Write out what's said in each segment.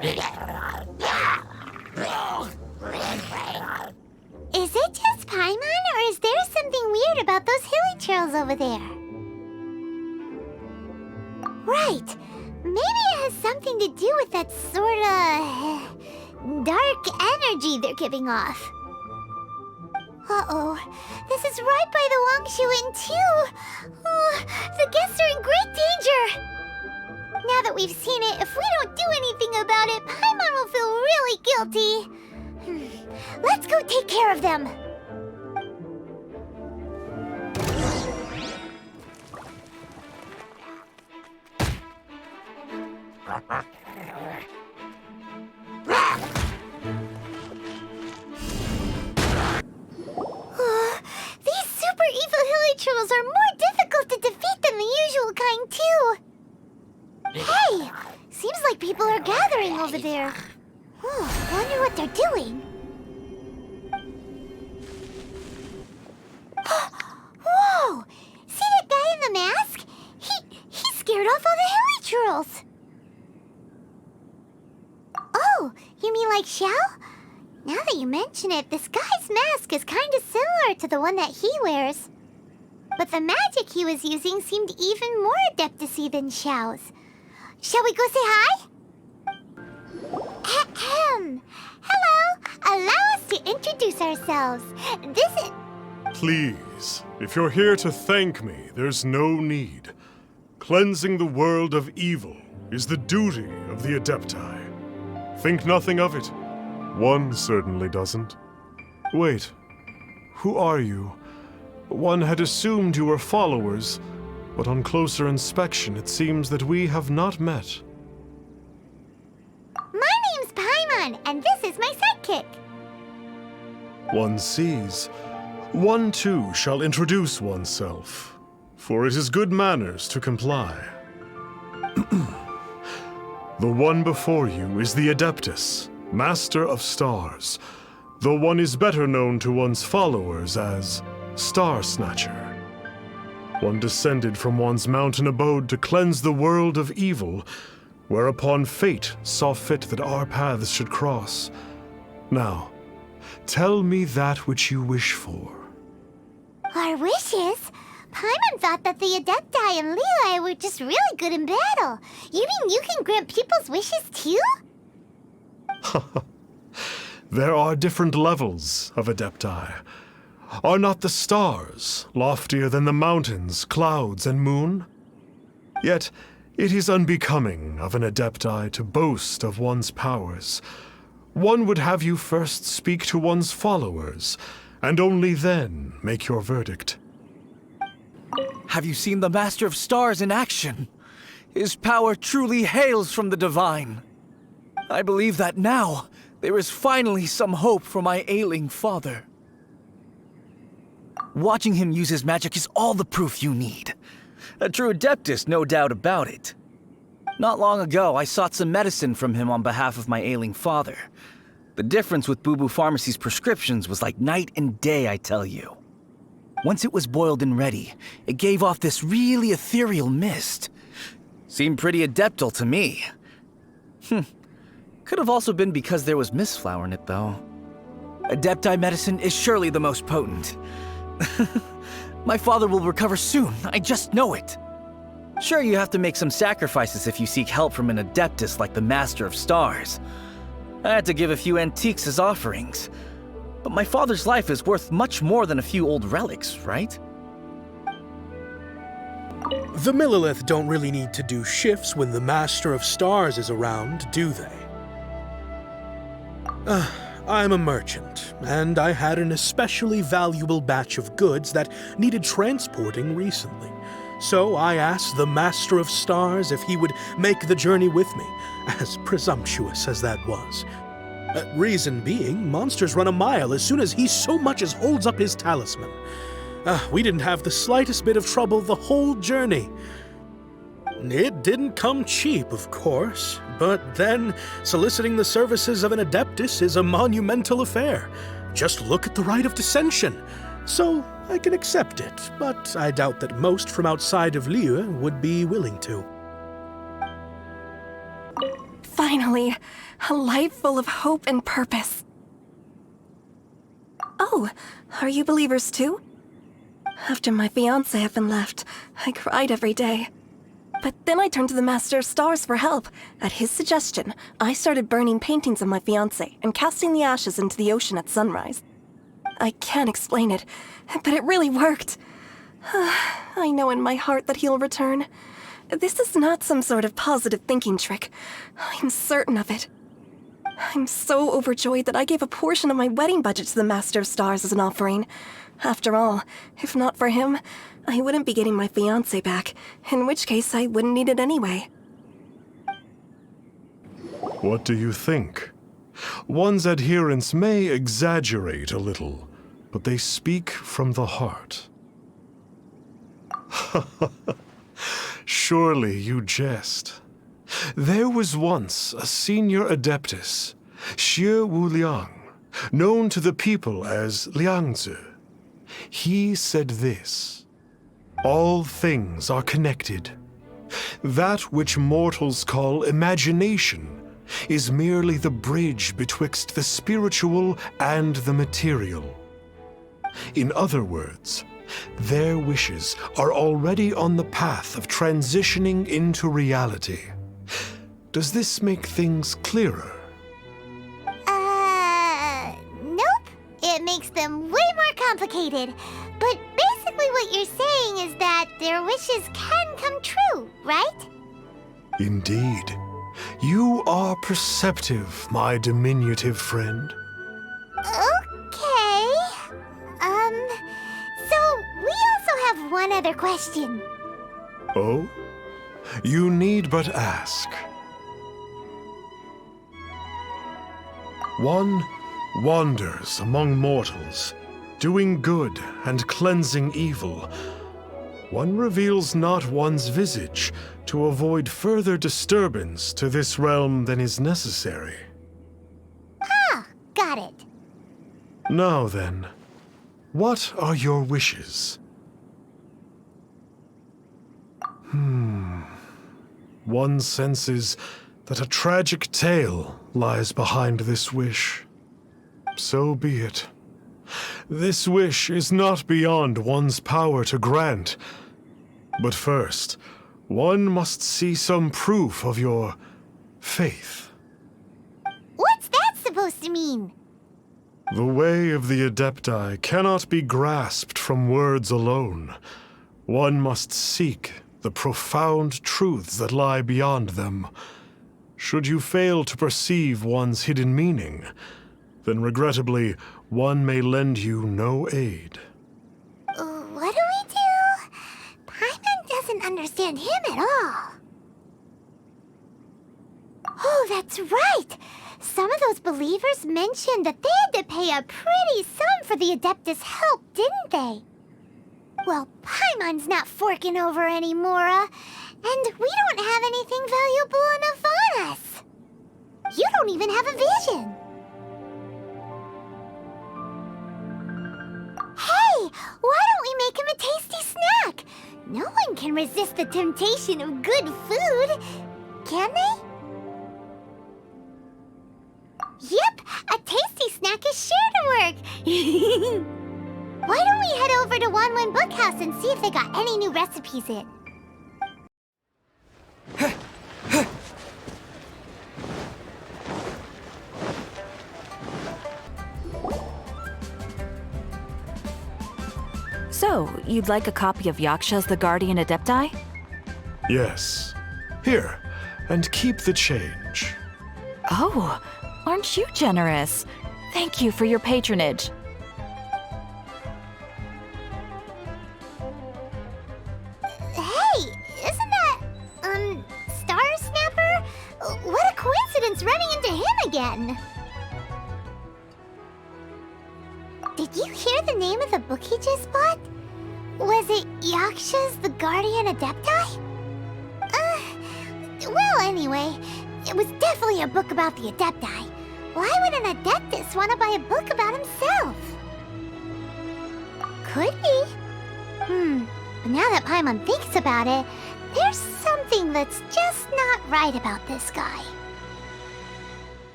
Is it just Paimon, or is there something weird about those hilly trails over there? Right. Maybe it has something to do with that sorta dark energy they're giving off. Uh-oh. This is right by the Wangshu Inn, too. Oh, the guests are in great danger. Now that we've seen it, if we don't do anything about it, Paimon will feel really guilty. Let's go take care of them. These super evil hilly trolls are more difficult to defeat than the usual kind, too. Hey! Seems like people are gathering over there. Wonder what they're doing. Whoa! See that guy in the mask? He scared off all the hilly trolls. Oh, you mean like Xiao? Now that you mention it, this guy's mask is kind of similar to the one that he wears. But the magic he was using seemed even more adeptus-y than Xiao's. Shall we go say hi? Ahem. Hello. Allow us to introduce ourselves. This is... Please, if you're here to thank me, there's no need. Cleansing the world of evil is the duty of the Adepti. Think nothing of it. One certainly doesn't. Wait, who are you? One had assumed you were followers, but on closer inspection it seems that we have not met. My name's Paimon, and this is my sidekick. One sees. One too shall introduce oneself, for it is good manners to comply. The one before you is the Adeptus, Master of Stars, though one is better known to one's followers as Star Snatcher. One descended from one's mountain abode to cleanse the world of evil, whereupon fate saw fit that our paths should cross. Now, tell me that which you wish for. Our wishes? Paimon thought that the Adepti and Levi were just really good in battle. You mean you can grant people's wishes too? There are different levels of Adepti. Are not the stars loftier than the mountains, clouds, and moon? Yet, it is unbecoming of an Adepti to boast of one's powers. One would have you first speak to one's followers, and only then make your verdict. Have you seen the Master of Stars in action? His power truly hails from the divine. I believe that now there is finally some hope for my ailing father. Watching him use his magic is all the proof you need. A true Adeptus, no doubt about it. Not long ago, I sought some medicine from him on behalf of my ailing father. The difference with Boo Boo Pharmacy's prescriptions was like night and day, I tell you. Once it was boiled and ready, it gave off this really ethereal mist. Seemed pretty adeptal to me. Could have also been because there was mistflower in it, though. Adepti medicine is surely the most potent. My father will recover soon, I just know it. Sure, you have to make some sacrifices if you seek help from an Adeptus like the Master of Stars. I had to give a few antiques as offerings. But my father's life is worth much more than a few old relics, right? The Millilith don't really need to do shifts when the Master of Stars is around, do they? I'm a merchant, and I had an especially valuable batch of goods that needed transporting recently. So I asked the Master of Stars if he would make the journey with me, as presumptuous as that was. Reason being, monsters run a mile as soon as he so much as holds up his talisman. We didn't have the slightest bit of trouble the whole journey. It didn't come cheap, of course, but then soliciting the services of an Adeptus is a monumental affair. Just look at the Rite of Dissension. So I can accept it, but I doubt that most from outside of Liyue would be willing to. Finally, a life full of hope and purpose. Oh, are you believers too? After my fiancé had been left, I cried every day. But then I turned to the Master of Stars for help. At his suggestion, I started burning paintings of my fiancé and casting the ashes into the ocean at sunrise. I can't explain it, but it really worked. I know in my heart that he'll return. This is not some sort of positive thinking trick. I'm certain of it. I'm so overjoyed that I gave a portion of my wedding budget to the Master of Stars as an offering. After all, if not for him, I wouldn't be getting my fiancé back, in which case I wouldn't need it anyway. What do you think? One's adherents may exaggerate a little, but they speak from the heart. Surely you jest. There was once a senior adeptus, Xiao Wuliang, known to the people as Liangzi. He said this: all things are connected. That which mortals call imagination is merely the bridge betwixt the spiritual and the material. In other words, their wishes are already on the path of transitioning into reality. Does this make things clearer? Nope. It makes them way more complicated. But basically what you're saying is that their wishes can come true, right? Indeed. You are perceptive, my diminutive friend. Okay. So we also have one other question. Oh? You need but ask. One wanders among mortals, doing good and cleansing evil. One reveals not one's visage to avoid further disturbance to this realm than is necessary. Ah, got it. Now then, what are your wishes? One senses that a tragic tale lies behind this wish. So be it. This wish is not beyond one's power to grant. But first, one must see some proof of your faith. What's that supposed to mean? The way of the Adepti cannot be grasped from words alone. One must seek the profound truths that lie beyond them. Should you fail to perceive one's hidden meaning, then regrettably, one may lend you no aid. What do we do? Paimon doesn't understand him at all. Oh, that's right! Some of those believers mentioned that they had to pay a pretty sum for the Adeptus' help, didn't they? Well, Paimon's not forking over anymore, and we don't have anything valuable enough on us. You don't even have a vision. Hey, why don't we make him a tasty snack? No one can resist the temptation of good food, can they? Yep, a tasty snack is sure to work. Why don't we head over to Wanwen Bookhouse and see if they got any new recipes in? So, you'd like a copy of Yaksha's The Guardian Adepti? Yes. Here, and keep the change. Oh, aren't you generous? Thank you for your patronage. Hey, isn't that, Star Snapper? What a coincidence running into him again. Did you hear the name of the book he just bought? Was it Yaksha's The Guardian Adepti? Well, anyway, it was definitely a book about the Adepti. Why would an Adeptus want to buy a book about himself? Could be. But now that Paimon thinks about it, there's something that's just not right about this guy.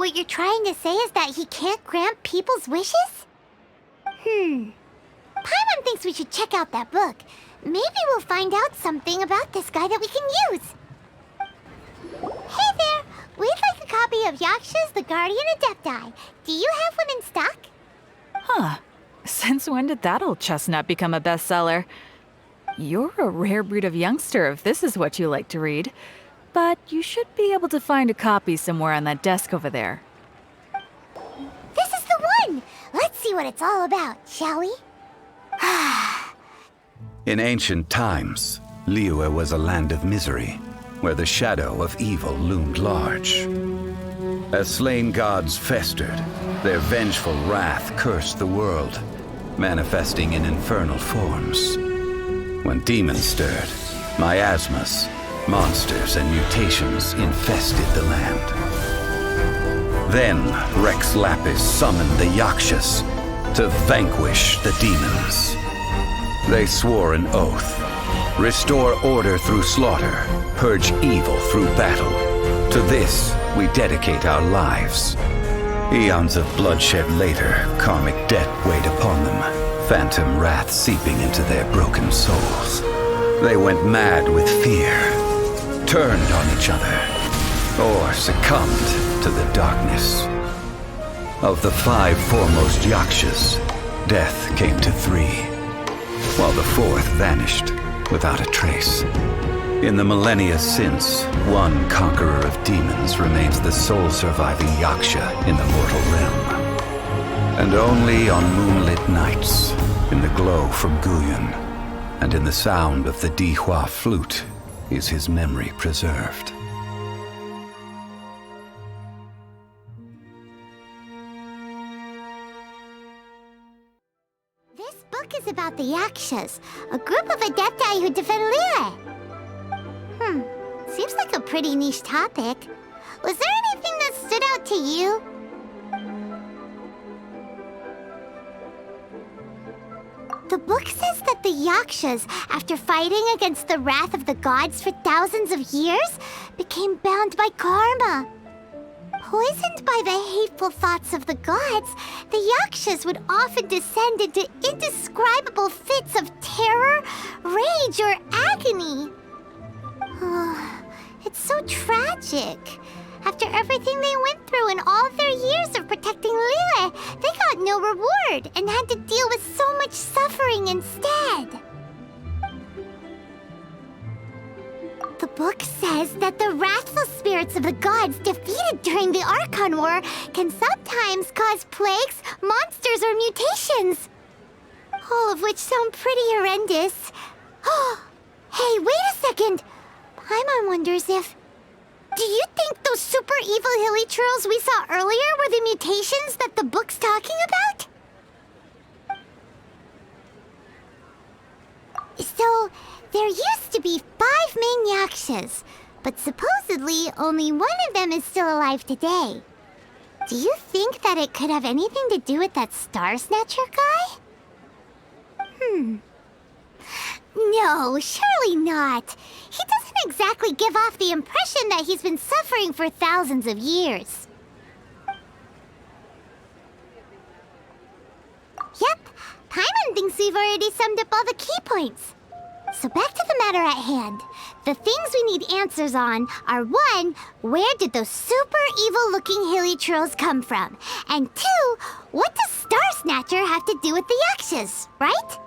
What you're trying to say is that he can't grant people's wishes? Paimon thinks we should check out that book. Maybe we'll find out something about this guy that we can use. Hey there! We'd like a copy of Yaksha's The Guardian Adepti. Do you have one in stock? Huh. Since when did that old chestnut become a bestseller? You're a rare breed of youngster if this is what you like to read. But you should be able to find a copy somewhere on that desk over there. This is the one! Let's see what it's all about, shall we? In ancient times, Liyue was a land of misery, where the shadow of evil loomed large. As slain gods festered, their vengeful wrath cursed the world, manifesting in infernal forms. When demons stirred, miasmas, monsters, and mutations infested the land. Then Rex Lapis summoned the Yakshas to vanquish the demons. They swore an oath: restore order through slaughter, purge evil through battle. To this, we dedicate our lives. Eons of bloodshed later, karmic debt weighed upon them, phantom wrath seeping into their broken souls. They went mad with fear, turned on each other, or succumbed to the darkness. Of the 5 foremost Yakshas, death came to 3, while the 4th vanished without a trace. In the millennia since, one conqueror of demons remains the sole surviving Yaksha in the mortal realm. And only on moonlit nights, in the glow from Guyun, and in the sound of the Dihua flute, is his memory preserved. This book is about the Yakshas, a group of Adepti who defend Liyue. Seems like a pretty niche topic. Was there anything that stood out to you? The book says that the Yakshas, after fighting against the wrath of the gods for thousands of years, became bound by karma. Poisoned by the hateful thoughts of the gods, the Yakshas would often descend into indescribable fits of terror, rage, or agony. It's so tragic. After everything they went through in all their years of protecting Liyue, they got no reward and had to deal with so much suffering instead. The book says that the wrathful spirits of the gods defeated during the Archon War can sometimes cause plagues, monsters, or mutations. All of which sound pretty horrendous. Hey, wait a second! Paimon wonders if... Do you think those super evil hilly churls we saw earlier were the mutations that the book's talking about? So, there used to be 5 main Yakshas, but supposedly only one of them is still alive today. Do you think that it could have anything to do with that Star Snatcher guy? No, surely not. He doesn't exactly give off the impression that he's been suffering for thousands of years. Yep, Paimon thinks we've already summed up all the key points. So back to the matter at hand. The things we need answers on are 1, where did those super evil-looking hilly trolls come from? And 2, what does Star Snatcher have to do with the Yakshas, right?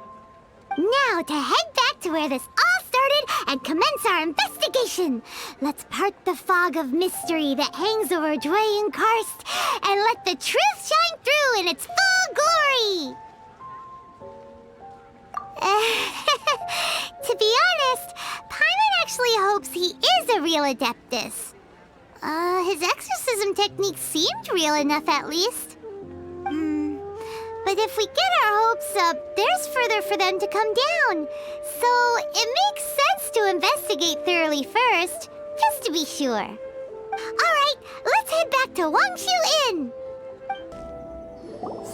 Now to head back to where this all started and commence our investigation. Let's part the fog of mystery that hangs over Dwayne Karst and let the truth shine through in its full glory. To be honest, Paimon actually hopes he is a real Adeptus. His exorcism technique seemed real enough at least. But if we get our hopes up, there's further for them to come down. So it makes sense to investigate thoroughly first, just to be sure. Alright, let's head back to Wangshu Inn.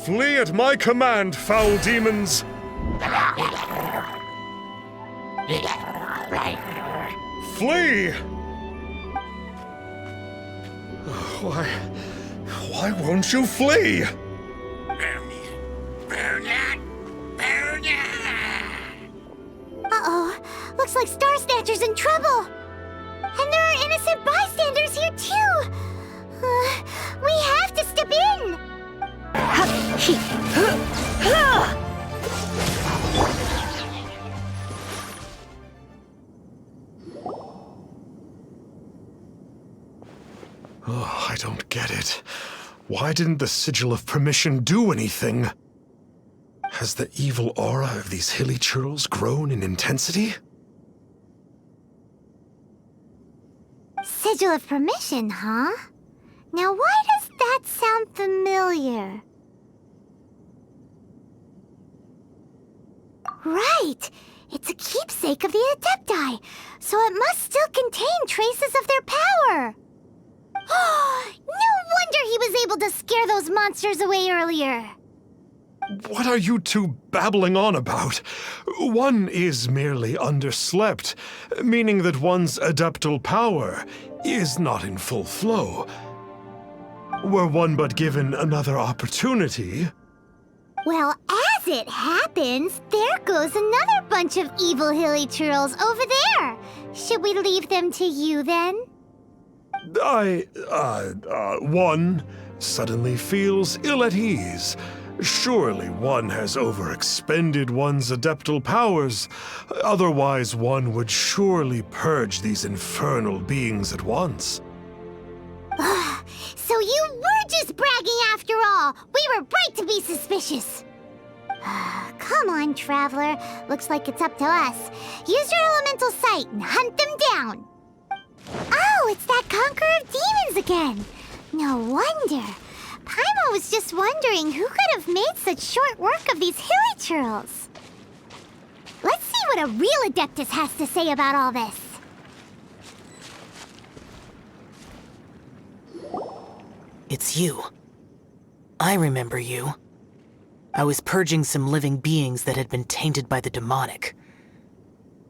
Flee at my command, foul demons! Flee! Why won't you flee? Uh-oh. Looks like Star Snatcher's in trouble. And there are innocent bystanders here, too. We have to step in. Oh, I don't get it. Why didn't the Sigil of Permission do anything? Has the evil aura of these hilly churls grown in intensity? Sigil of Permission, huh? Now why does that sound familiar? Right! It's a keepsake of the Adepti, so it must still contain traces of their power! No wonder he was able to scare those monsters away earlier! What are you two babbling on about? One is merely underslept, meaning that one's adeptal power is not in full flow. Were one but given another opportunity... Well, as it happens, there goes another bunch of evil hilly churls over there. Should we leave them to you then? One suddenly feels ill at ease. Surely one has overexpended one's adeptal powers. Otherwise, one would surely purge these infernal beings at once. So you were just bragging after all! We were right to be suspicious! Come on, Traveler. Looks like it's up to us. Use your elemental sight and hunt them down! Oh, it's that Conqueror of Demons again! No wonder. Paimon was just wondering who could have made such short work of these hilly churls. Let's see what a real Adeptus has to say about all this. It's you. I remember you. I was purging some living beings that had been tainted by the demonic.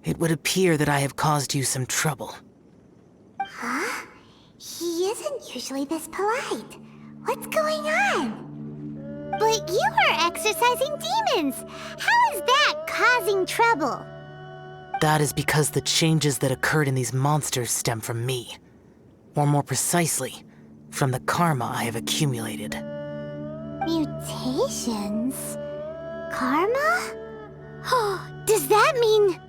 It would appear that I have caused you some trouble. Huh? He isn't usually this polite. What's going on? But you are exorcising demons. How is that causing trouble? That is because the changes that occurred in these monsters stem from me. Or more precisely, from the karma I have accumulated. Mutations? Karma? Does that mean...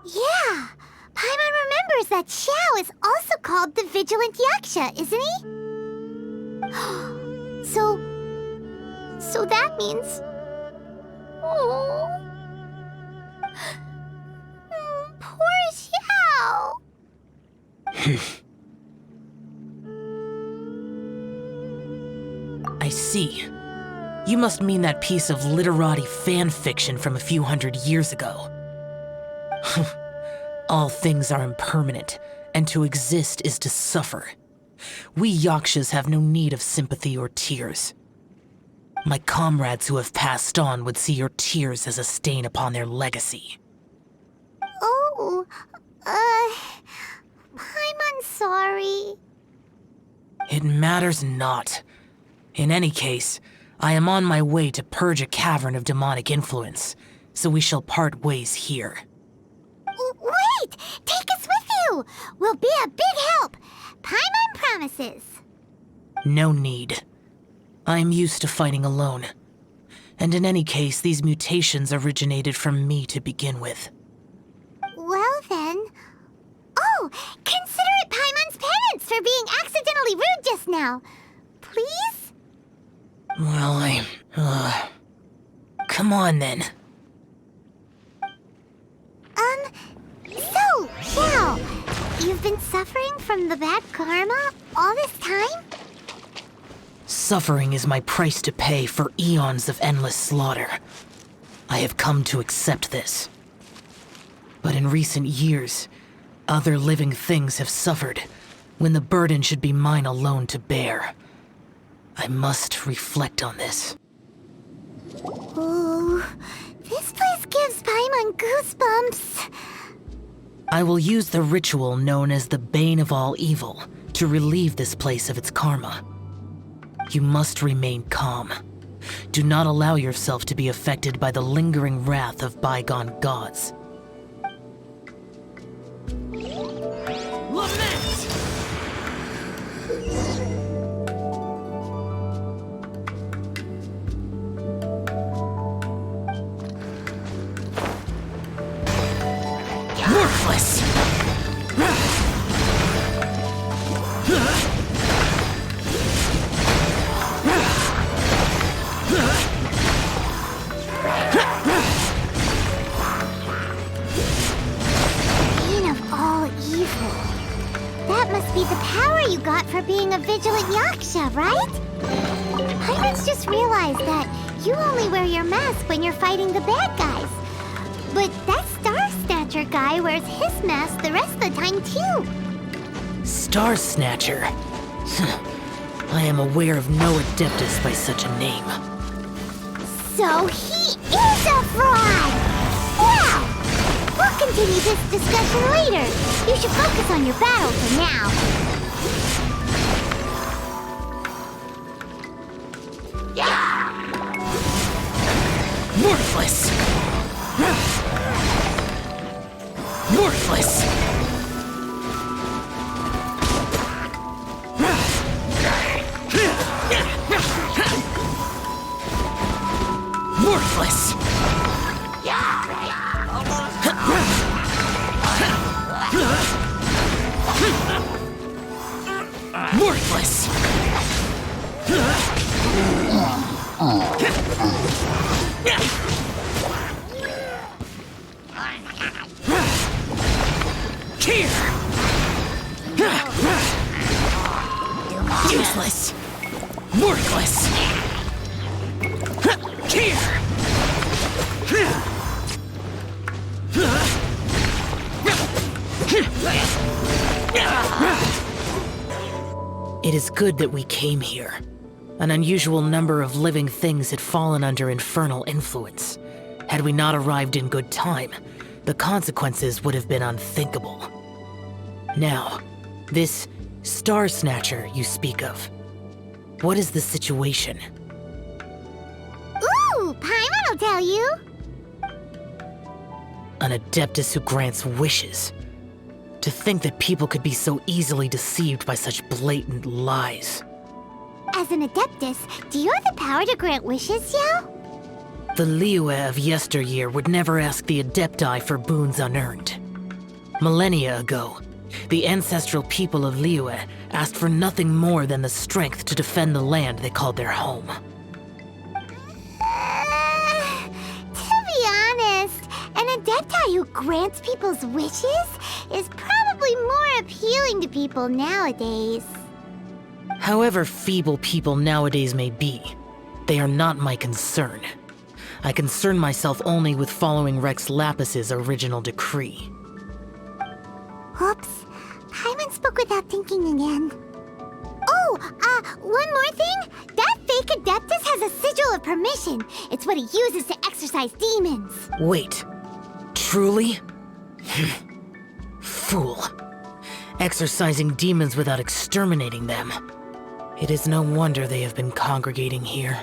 Yeah! Paimon remembers that Xiao is also called the Vigilant Yaksha, isn't he? So that means... Oh... Poor Xiao! I see. You must mean that piece of literati fan fiction from a few hundred years ago. All things are impermanent, and to exist is to suffer. We Yakshas have no need of sympathy or tears. My comrades who have passed on would see your tears as a stain upon their legacy. Oh, I'm sorry. It matters not. In any case, I am on my way to purge a cavern of demonic influence, so we shall part ways here. Wait! Take us with you! We'll be a big help! Paimon promises! No need. I am used to fighting alone. And in any case, these mutations originated from me to begin with. Well then... Oh! Consider it Paimon's penance for being accidentally rude just now. Please? Well, come on then. So, Xiao, you've been suffering from the bad karma all this time? Suffering is my price to pay for eons of endless slaughter. I have come to accept this. But in recent years, other living things have suffered, when the burden should be mine alone to bear. I must reflect on this. Ooh, this place gives Paimon goosebumps. I will use the ritual known as the Bane of All Evil to relieve this place of its karma. You must remain calm. Do not allow yourself to be affected by the lingering wrath of bygone gods. Lament! Worthless! Bane of all evil. That must be the power you got for being a vigilant yaksha, right? Pirates just realized that you only wear your mask when you're fighting the bad guys. But that Star Snatcher guy wears his mask the rest of the time, too. Star Snatcher. I am aware of no Adeptus by such a name. So he is a fraud! Wow! We'll continue this discussion later. You should focus on your battle for now. Worthless! Worthless! Worthless! Worthless! Here! Useless! Worthless! Here! It is good that we came here. An unusual number of living things had fallen under infernal influence. Had we not arrived in good time, the consequences would have been unthinkable. Now, this Star Snatcher you speak of, what is the situation? Ooh, Paimon will tell you. An Adeptus who grants wishes. To think that people could be so easily deceived by such blatant lies. As an Adeptus, do you have the power to grant wishes, Xiao? The Liyue of yesteryear would never ask the Adepti for boons unearned. Millennia ago, the ancestral people of Liyue asked for nothing more than the strength to defend the land they called their home. To be honest, an Adepti who grants people's wishes is probably more appealing to people nowadays. However feeble people nowadays may be, they are not my concern. I concern myself only with following Rex Lapis's original decree. Oops. Paimon spoke without thinking again. Oh, one more thing. That fake Adeptus has a sigil of permission. It's what he uses to exorcise demons. Wait, truly? Fool. Exorcising demons without exterminating them. It is no wonder they have been congregating here.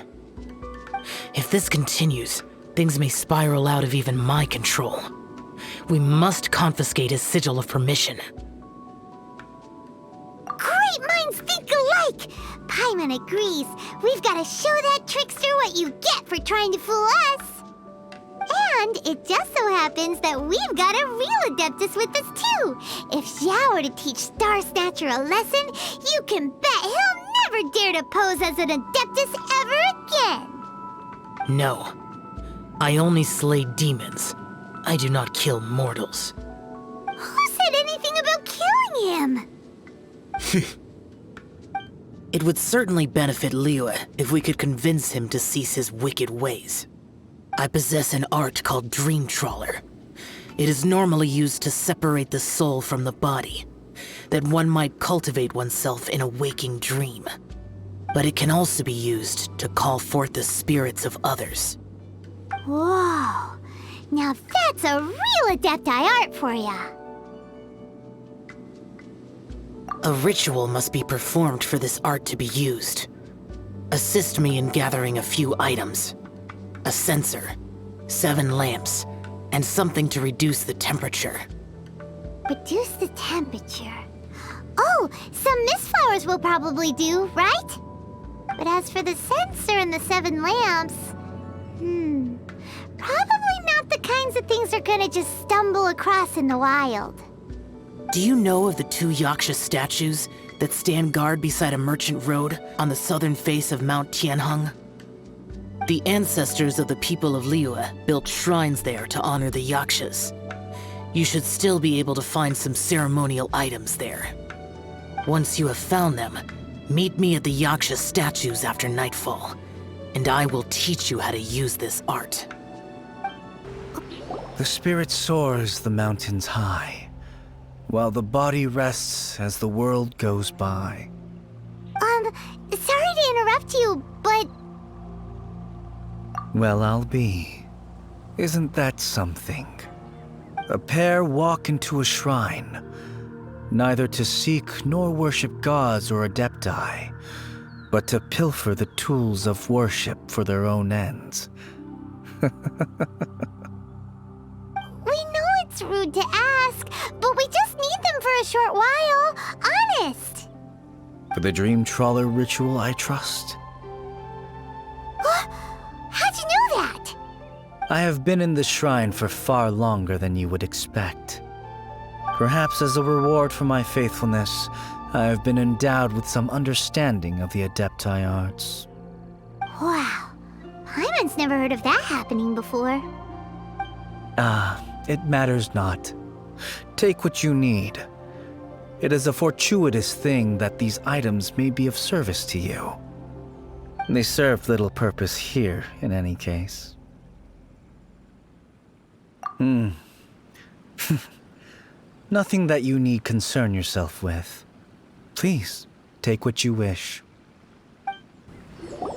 If this continues, things may spiral out of even my control. We must confiscate his sigil of permission. Great minds think alike! Paimon agrees. We've got to show that trickster what you get for trying to fool us. And it just so happens that we've got a real Adeptus with us too. If Xiao were to teach Star Snatcher a lesson, you can bet he'll never dare to pose as an Adeptus ever again. No. I only slay demons. I do not kill mortals. Who said anything about killing him? It would certainly benefit Liyue if we could convince him to cease his wicked ways. I possess an art called Dream Trawler. It is normally used to separate the soul from the body, that one might cultivate oneself in a waking dream. But it can also be used to call forth the spirits of others. Whoa. Now that's a real Adepti art for ya. A ritual must be performed for this art to be used. Assist me in gathering a few items. A censer, 7 lamps, and something to reduce the temperature. Reduce the temperature. Oh, some mist flowers will probably do, right? But as for the censer and the 7 lamps... probably not the kinds of things they're gonna just stumble across in the wild. Do you know of the 2 Yaksha statues that stand guard beside a merchant road on the southern face of Mount Tianheng? The ancestors of the people of Liyue built shrines there to honor the Yakshas. You should still be able to find some ceremonial items there. Once you have found them, meet me at the Yaksha statues after nightfall, and I will teach you how to use this art. The spirit soars the mountains high, while the body rests as the world goes by. Sorry to interrupt you, but... Well, I'll be. Isn't that something? A pair walk into a shrine, neither to seek nor worship gods or adepti, but to pilfer the tools of worship for their own ends. We know it's rude to ask, but we just need them for a short while. Honest. For the Dream Trawler ritual, I trust. How'd you know that? I have been in the shrine for far longer than you would expect. Perhaps as a reward for my faithfulness, I have been endowed with some understanding of the adepti arts. Wow. Paimon's never heard of that happening before. It matters not. Take what you need. It is a fortuitous thing that these items may be of service to you. They serve little purpose here, in any case. Nothing that you need concern yourself with. Please, take what you wish.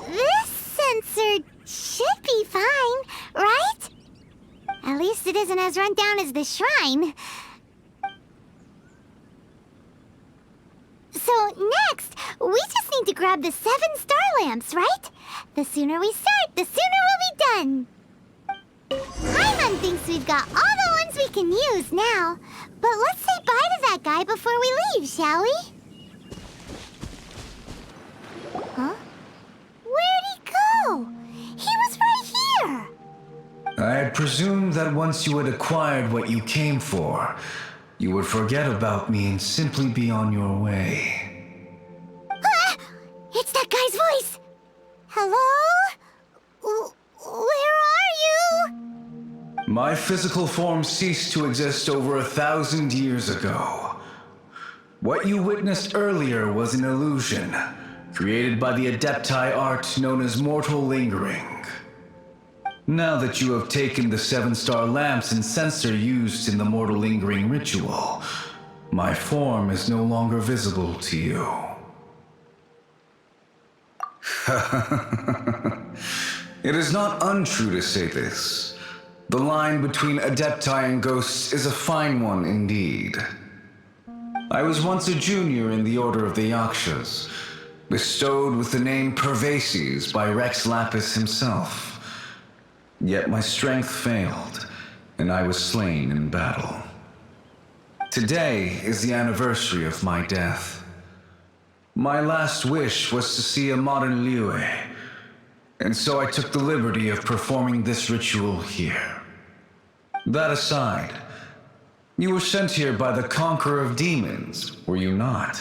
This censer should be fine, right? At least it isn't as run down as the shrine. So next, we just need to grab the 7 star lamps, right? The sooner we start, the sooner we'll be done. Paimon thinks we've got all the ones we can use now. But let's say bye to that guy before we leave, shall we? Huh? Where'd he go? He was right here! I had presumed that once you had acquired what you came for, you would forget about me and simply be on your way. Ah! It's that guy's voice! Hello? Where are you? My physical form ceased to exist over 1,000 years ago. What you witnessed earlier was an illusion, created by the adepti art known as mortal lingering. Now that you have taken the 7-star lamps and censer used in the mortal lingering ritual, my form is no longer visible to you. It is not untrue to say this. The line between adepti and ghosts is a fine one indeed. I was once a junior in the Order of the Yakshas, bestowed with the name Pervases by Rex Lapis himself. Yet my strength failed, and I was slain in battle. Today is the anniversary of my death. My last wish was to see a modern Liyue, and so I took the liberty of performing this ritual here. That aside, you were sent here by the Conqueror of Demons, were you not?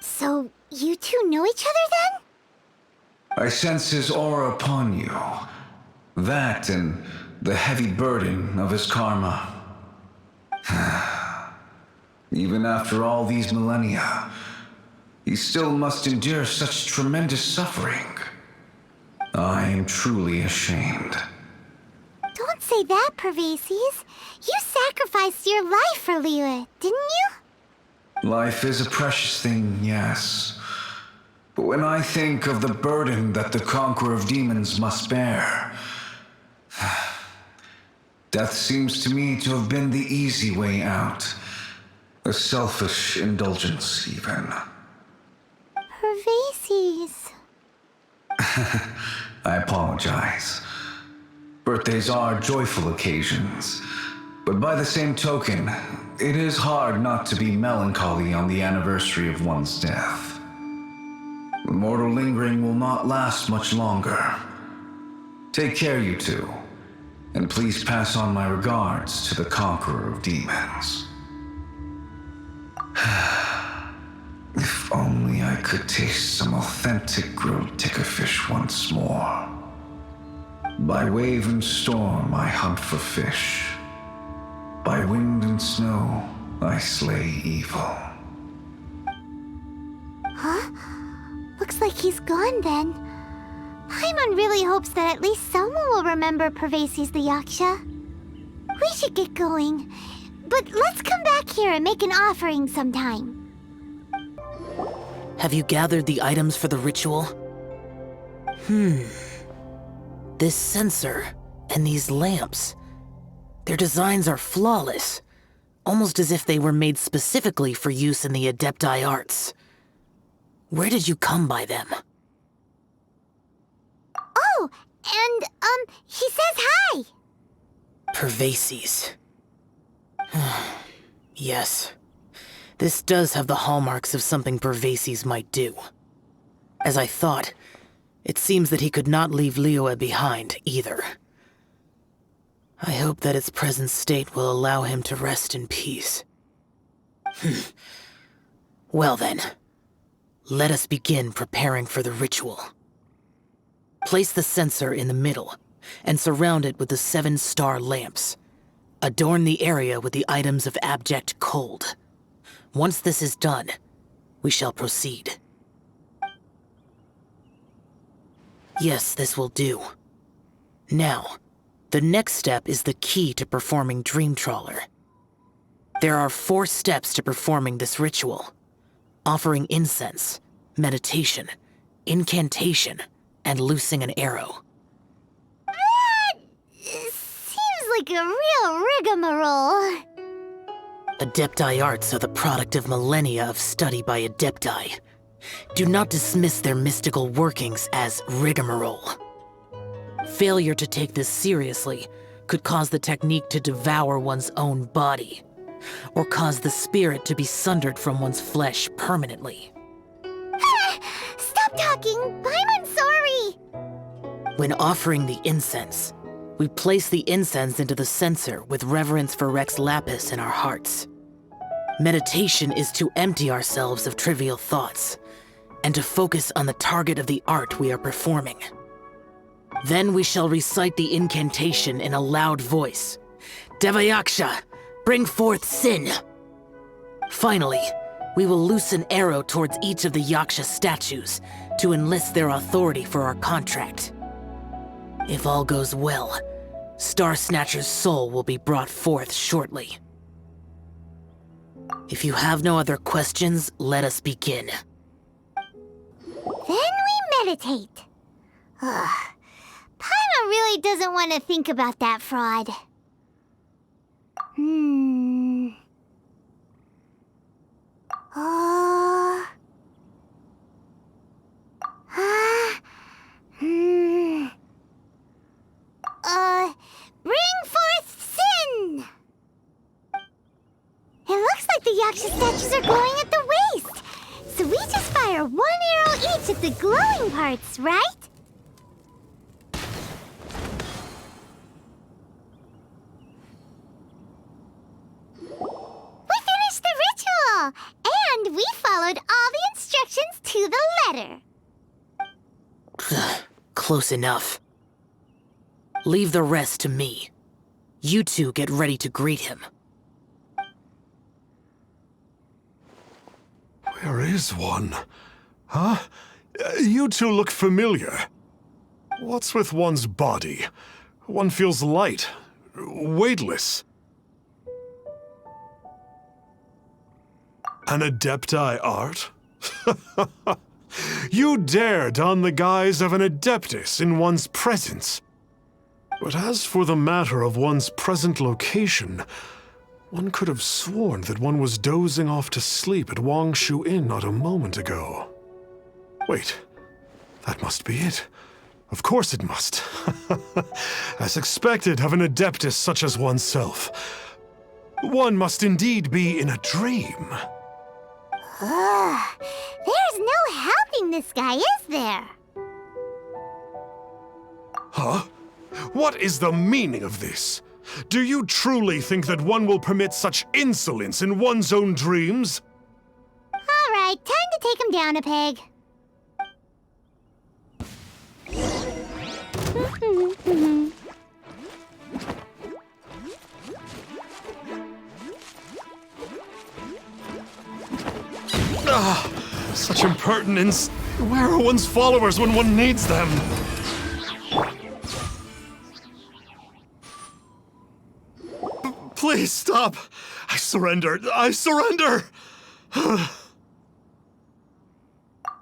So, you two know each other then? I sense his aura upon you. That and the heavy burden of his karma. Even after all these millennia, he still must endure such tremendous suffering. I am truly ashamed. Don't say that, Pervases. You sacrificed your life for Liyue, didn't you? Life is a precious thing, yes. But when I think of the burden that the Conqueror of Demons must bear, death seems to me to have been the easy way out. A selfish indulgence, even. Pervases. I apologize. Birthdays are joyful occasions, but by the same token, it is hard not to be melancholy on the anniversary of one's death. The mortal lingering will not last much longer. Take care, you two, and please pass on my regards to the conqueror of demons. If only I could taste some authentic grilled tickerfish once more. By wave and storm I hunt for fish. By wind and snow I slay evil. Huh? Looks like he's gone then. Paimon really hopes that at least someone will remember Pervases the Yaksha. We should get going. But let's come back here and make an offering sometime. Have you gathered the items for the ritual? This censer and these lamps. Their designs are flawless, almost as if they were made specifically for use in the Adepti arts. Where did you come by them? Oh, and, he says hi! Pervases. Yes. This does have the hallmarks of something Pervases might do. As I thought, it seems that he could not leave Liyue behind, either. I hope that its present state will allow him to rest in peace. Well then, let us begin preparing for the ritual. Place the censer in the middle, and surround it with the 7-star lamps. Adorn the area with the items of abject cold. Once this is done, we shall proceed. Yes, this will do. Now, the next step is the key to performing Dream Trawler. There are 4 steps to performing this ritual: offering incense, meditation, incantation, and loosing an arrow. That seems like a real rigmarole. Adepti arts are the product of millennia of study by Adepti. Do not dismiss their mystical workings as rigmarole. Failure to take this seriously could cause the technique to devour one's own body, or cause the spirit to be sundered from one's flesh permanently. Stop talking! I'm sorry! When offering the incense, we place the incense into the censer with reverence for Rex Lapis in our hearts. Meditation is to empty ourselves of trivial thoughts, and to focus on the target of the art we are performing. Then we shall recite the incantation in a loud voice. Devayaksha, bring forth sin! Finally, we will loose an arrow towards each of the Yaksha statues to enlist their authority for our contract. If all goes well, Star Snatcher's soul will be brought forth shortly. If you have no other questions, let us begin. Then we meditate. Paimon really doesn't want to think about that fraud. Bring forth sin! It looks like the Yaksha statues are glowing at the waist. So we just fire 1 arrow each at the glowing parts, right? We finished the ritual! And we followed all the instructions to the letter. Close enough. Leave the rest to me. You two get ready to greet him. Where is one? Huh? You two look familiar. What's with one's body? One feels light, weightless. An Adepti art? You dare don the guise of an Adeptus in one's presence. But as for the matter of one's present location, One could have sworn that one was dozing off to sleep at Wangshu Inn not a moment ago. Wait, that must be it. Of course it must. As expected of an adeptus such as oneself. One must indeed be in a dream. There's no helping this guy, is there? Huh? What is the meaning of this? Do you truly think that one will permit such insolence in one's own dreams? All right, time to take him down a peg. Such impertinence. Where are one's followers when one needs them? Please stop. I surrender. I surrender.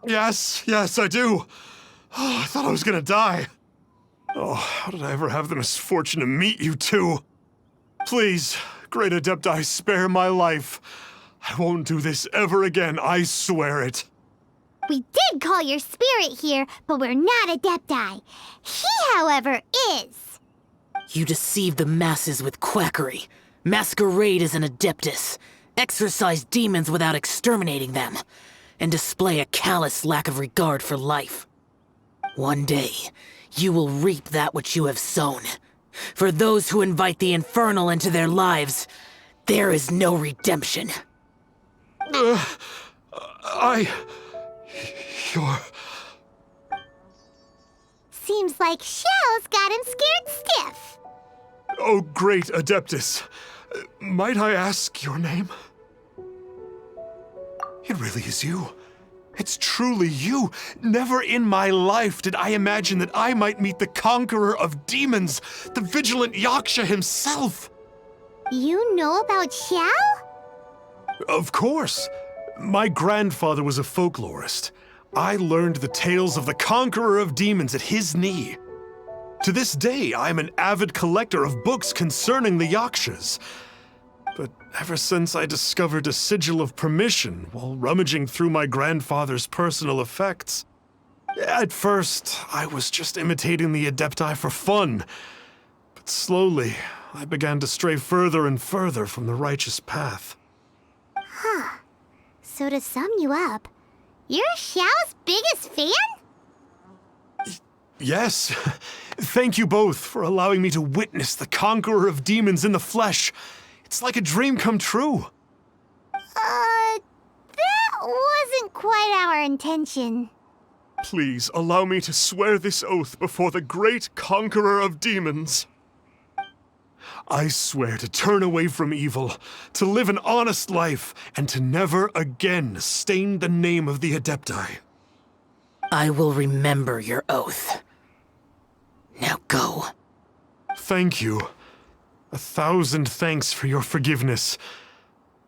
Yes, I do. I thought I was gonna die. Oh, how did I ever have the misfortune to meet you two? Please, great Adepti, spare my life. I won't do this ever again, I swear it. We did call your spirit here, but we're not Adepti. He, however, is. You deceive the masses with quackery, masquerade as an adeptus, exorcise demons without exterminating them, and display a callous lack of regard for life. One day, you will reap that which you have sown. For those who invite the infernal into their lives, there is no redemption. You're... Seems like Xiao's got him scared stiff. Oh, great Adeptus. Might I ask your name? It really is you. It's truly you. Never in my life did I imagine that I might meet the conqueror of demons, the vigilant Yaksha himself. You know about Xiao? Of course. My grandfather was a folklorist. I learned the tales of the conqueror of demons at his knee. To this day, I'm an avid collector of books concerning the Yakshas. But ever since I discovered a sigil of permission while rummaging through my grandfather's personal effects, at first, I was just imitating the Adepti for fun. But slowly, I began to stray further and further from the righteous path. So to sum you up, you're Xiao's biggest fan? Yes. Thank you both for allowing me to witness the conqueror of demons in the flesh. It's like a dream come true. That wasn't quite our intention. Please allow me to swear this oath before the great conqueror of demons. I swear to turn away from evil, to live an honest life, and to never again stain the name of the Adepti. I will remember your oath. Now go. Thank you. 1,000 thanks for your forgiveness,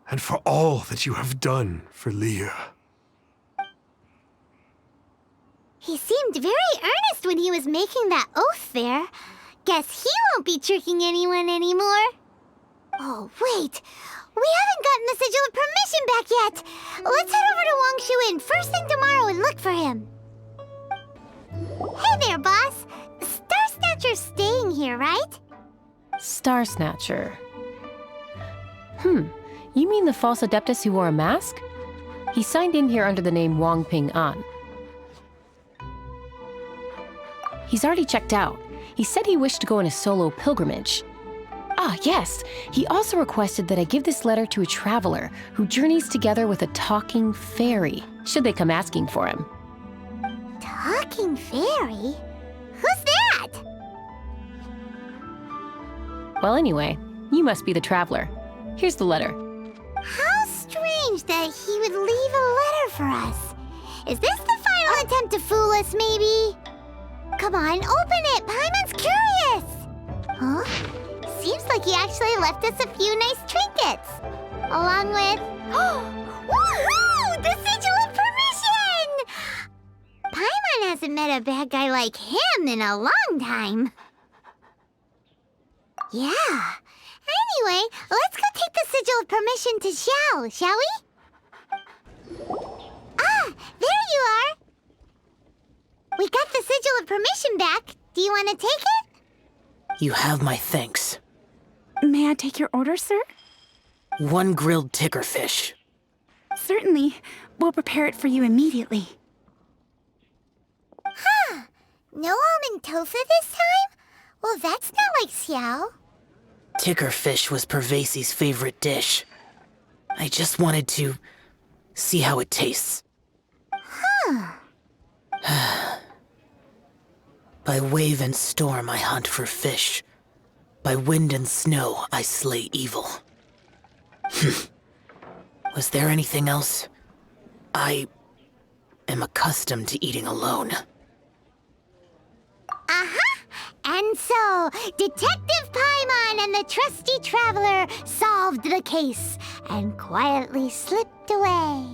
and for all that you have done for Leah. He seemed very earnest when he was making that oath there. Guess he won't be tricking anyone anymore. Oh, wait. We haven't gotten the sigil of permission back yet. Let's head over to Wangshu Inn first thing tomorrow and look for him. Hey there, boss. Star Snatcher's staying here, right? Star Snatcher. You mean the false adeptus who wore a mask? He signed in here under the name Wang Ping An. He's already checked out. He said he wished to go on a solo pilgrimage. Ah, yes. He also requested that I give this letter to a traveler who journeys together with a talking fairy, should they come asking for him. Talking fairy? Who's that? Well, anyway, you must be the traveler. Here's the letter. How strange that he would leave a letter for us. Is this the final attempt to fool us, maybe? Come on, open it! Paimon's curious! Huh? Seems like he actually left us a few nice trinkets. Along with... Woohoo! The sigil of permission! Paimon hasn't met a bad guy like him in a long time. Yeah, Anyway, let's go take the sigil of permission to Xiao, shall we? Ah, there you are! We got the sigil of permission back. Do you want to take it? You have my thanks. May I take your order, sir? 1 grilled ticker fish. Certainly. We'll prepare it for you immediately. Huh. No almond tofu this time? Well, that's not like Xiao. Ticker fish was Pervasi's favorite dish. I just wanted to see how it tastes. By wave and storm I hunt for fish. By wind and snow I slay evil. Was there anything else? I am accustomed to eating alone. Uh-huh. And so, Detective Paimon and the trusty traveler solved the case and quietly slipped away.